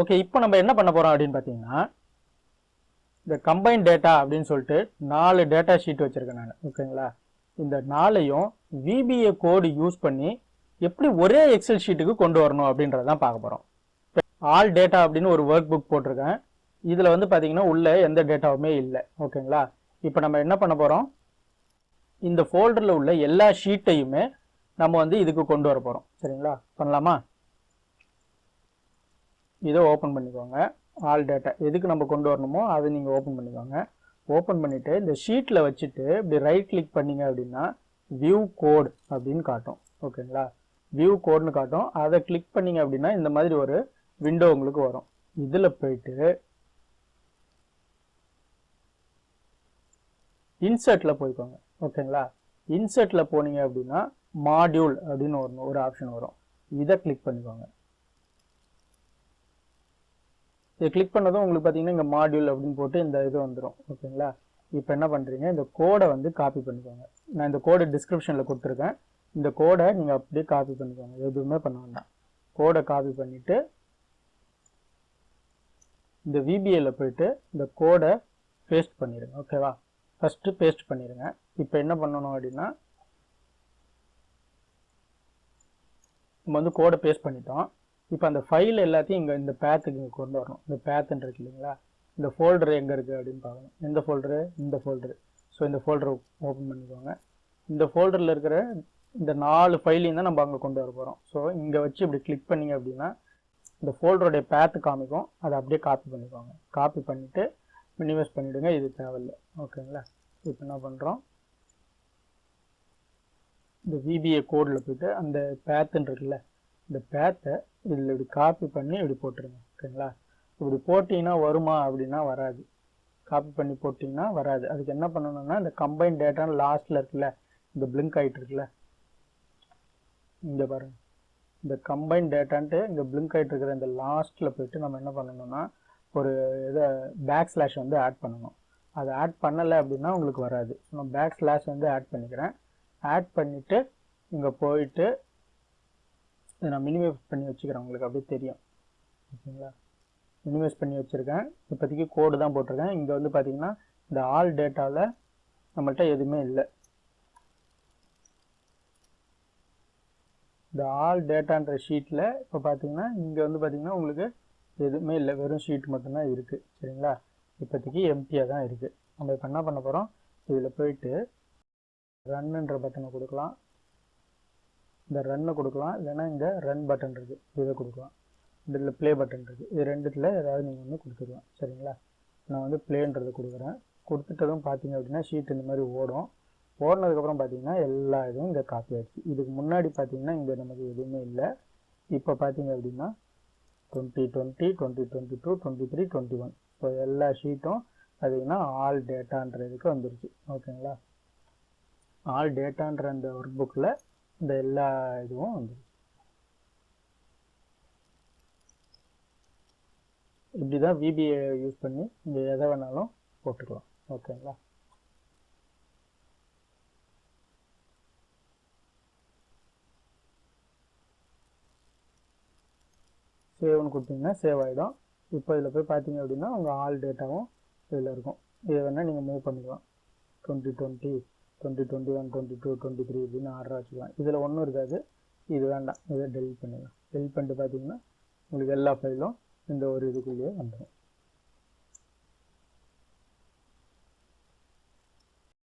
Okay, இப்போ நம்ம என்ன பண்ண போகிறோம் அப்படின்னு பார்த்தீங்கன்னா, இந்த கம்பைன் டேட்டா அப்படின்னு சொல்லிட்டு 4 டேட்டா ஷீட் வச்சுருக்கேன் நான். ஓகேங்களா, இந்த 4ஐயும் விபிஏ கோடு யூஸ் பண்ணி எப்படி ஒரே எக்ஸல் ஷீட்டுக்கு கொண்டு வரணும் அப்படின்றதான் பார்க்க போகிறோம். ஆல் டேட்டா அப்படின்னு ஒரு ஒர்க் புக் போட்டிருக்கேன். இதில் வந்து பார்த்தீங்கன்னா உள்ள எந்த டேட்டாவுமே இல்லை. ஓகேங்களா, இப்போ நம்ம என்ன பண்ண போகிறோம், இந்த ஃபோல்டரில் உள்ள எல்லா ஷீட்டையுமே நம்ம வந்து இதுக்கு கொண்டு வர போகிறோம். சரிங்களா, பண்ணலாமா? இதை ஓப்பன் பண்ணிக்கோங்க. ஆல் டேட்டா எதுக்கு நம்ம கொண்டு வரணுமோ அதை நீங்கள் ஓப்பன் பண்ணிக்கோங்க. ஓப்பன் பண்ணிவிட்டு இந்த ஷீட்டில் வச்சுட்டு இப்படி ரைட் கிளிக் பண்ணிங்க அப்படின்னா வியூ கோட் அப்படின்னு காட்டும். ஓகேங்களா, வியூ கோட்னு காட்டும். அதை கிளிக் பண்ணிங்க அப்படின்னா இந்த மாதிரி ஒரு விண்டோ உங்களுக்கு வரும். இதில் போயிட்டு இன்சர்ட்டில் போய்க்கோங்க. ஓகேங்களா, இன்சர்ட்டில் போனீங்க அப்படின்னா மாடியூல் அப்படின்னு ஒரு ஆப்ஷன் வரும். இதை கிளிக் பண்ணிக்கோங்க. இதை கிளிக் பண்ணதும் உங்களுக்கு பார்த்தீங்கன்னா இங்கே மாடியூல் அப்படின்னு போட்டு இந்த இது வந்துடும். ஓகேங்களா, இப்போ என்ன பண்ணுறீங்க, இந்த கோடை வந்து காப்பி பண்ணிக்கோங்க. நான் இந்த கோடை டிஸ்கிரிப்ஷனில் கொடுத்துருக்கேன். இந்த கோடை நீங்கள் அப்படியே காப்பி பண்ணிக்கோங்க. எதுவுமே பண்ண வேண்டாம். கோடை காப்பி பண்ணிவிட்டு இந்த விபிஏல போயிட்டு இந்த கோடை பேஸ்ட் பண்ணிடுங்க. ஓகேவா, ஃபஸ்ட்டு பேஸ்ட் பண்ணிடுங்க. இப்போ என்ன பண்ணணும் அப்படின்னா, நம்ம வந்து கோடை பேஸ்ட் பண்ணிட்டோம். இப்போ அந்த ஃபைல் எல்லாத்தையும் இங்கே இந்த பேத்துக்கு இங்கே கொண்டு வரணும். இந்த பேத்துன்னு இருக்கு இல்லைங்களா, இந்த ஃபோல்டர் எங்கே இருக்குது அப்படின்னு பார்க்கணும். எந்த ஃபோல்டரு? இந்த ஃபோல்டரு. ஸோ இந்த ஃபோல்டரை ஓப்பன் பண்ணிக்கோங்க. இந்த ஃபோல்டரில் இருக்கிற இந்த 4 ஃபைலையும் தான் நம்ம அங்கே கொண்டு வர போகிறோம். ஸோ இங்கே வச்சு இப்படி கிளிக் பண்ணிங்க அப்படின்னா இந்த ஃபோல்டருடைய பேத்து காமிக்கும். அதை அப்படியே காப்பி பண்ணிக்கோங்க. காப்பி பண்ணிவிட்டு மினிமைஸ் பண்ணிவிடுங்க. இது தேவையில்லை. ஓகேங்களா, இப்போ என்ன பண்ணுறோம், இந்த விபிஏ கோடில் போய்ட்டு அந்த பேத்துன்னு இருக்குல்ல, இந்த பேத்தை இதில் இப்படி காப்பி பண்ணி இப்படி போட்டுருங்க. ஓகேங்களா, இப்படி போட்டிங்கன்னா வருமா அப்படின்னா வராது. காப்பி பண்ணி போட்டிங்கன்னா வராது. அதுக்கு என்ன பண்ணணும்னா இந்த கம்பைன் டேட்டான்னு லாஸ்ட்டில் இருக்குல்ல, இந்த பிளிங்க் ஆகிட்டு இருக்குல்ல, இங்கே பாருங்கள், இந்த கம்பைன் டேட்டான்ட்டு இங்கே பிளிங்க் ஆகிட்டு இருக்கிற இந்த லாஸ்ட்டில் போய்ட்டு நம்ம என்ன பண்ணணும்னா ஒரு இதை பேக் ஸ்லாஷ் வந்து ஆட் பண்ணணும். அதை ஆட் பண்ணலை அப்படின்னா உங்களுக்கு வராது. நான் பேக் ஸ்லாஷ் வந்து ஆட் பண்ணிக்கிறேன். ஆட் பண்ணிவிட்டு இங்கே போயிட்டு இதை நான் மினிமைஸ் பண்ணி வச்சுக்கிறேன். உங்களுக்கு அப்படியே தெரியும். ஓகேங்களா, மினிமைஸ் பண்ணி வச்சுருக்கேன். இப்போதைக்கு கோடு தான் போட்டிருக்கேன். இங்கே வந்து பார்த்தீங்கன்னா இந்த ஆல் டேட்டாவில் நம்மள்கிட்ட எதுவுமே இல்லை. இந்த ஆல் டேட்டான்ற ஷீட்டில் இப்போ பார்த்தீங்கன்னா இங்கே வந்து பார்த்தீங்கன்னா உங்களுக்கு எதுவுமே இல்லை, வெறும் ஷீட் மட்டும்தான் இருக்குது. சரிங்களா, இப்போதைக்கு எம்டியாக தான் இருக்குது. நம்ம இப்போ என்ன பண்ண போகிறோம், இதில் போயிட்டு ரன்னுன்ற பட்டனை கொடுக்கலாம், இந்த ரன்னை கொடுக்கலாம், இல்லைன்னா இந்த ரன் பட்டன் இருக்குது இதை கொடுக்கலாம், இதில் ப்ளே பட்டன் இருக்குது. இது ரெண்டுத்தில் ஏதாவது நீங்கள் வந்து கொடுத்துக்கலாம். சரிங்களா, நான் வந்து ப்ளேன்றது கொடுக்குறேன். கொடுத்துட்டதும் பார்த்தீங்க அப்படின்னா ஷீட் இந்த மாதிரி ஓடும். ஓடினதுக்கப்புறம் பார்த்தீங்கன்னா எல்லா இதுவும் இங்கே காப்பி ஆகிடுச்சு. இதுக்கு முன்னாடி பார்த்தீங்கன்னா இங்கே நமக்கு எதுவுமே இல்லை. இப்போ பார்த்தீங்க அப்படின்னா 2020, 2022, 23, 21 ஸோ எல்லா ஷீட்டும் பார்த்தீங்கன்னா ஆல் டேட்டான்றதுக்கு வந்துருச்சு. ஓகேங்களா, ஆல் டேட்டான்ற அந்த ஒர்க் புக்கில் இந்த எல்லா இதுவும் வந்துருச்சு. இப்படி தான் விபிஏ யூஸ் பண்ணி இங்கே எதை வேணாலும் போட்டுக்கலாம். ஓகேங்களா, சேவ்னு கொடுத்தீங்கன்னா சேவ் ஆகிடும். இப்போ இதில் போய் பார்த்தீங்க அப்படின்னா உங்கள் ஆல் டேட்டாவும் இதில் இருக்கும். இதை வேணால் நீங்கள் மூவ் பண்ணிக்கலாம். 2020, 2021, 22, 23 இப்படின்னு ஆர்டர் வச்சுக்கலாம். இதில் ஒன்றும் இருக்காது. இது வேண்டாம், இதை டெலிட் பண்ணிடலாம். டெலிட் பண்ணிட்டு பார்த்தீங்கன்னா உங்களுக்கு எல்லா ஃபைலும் இந்த ஒரு இதுக்குள்ளேயே வந்துடும்.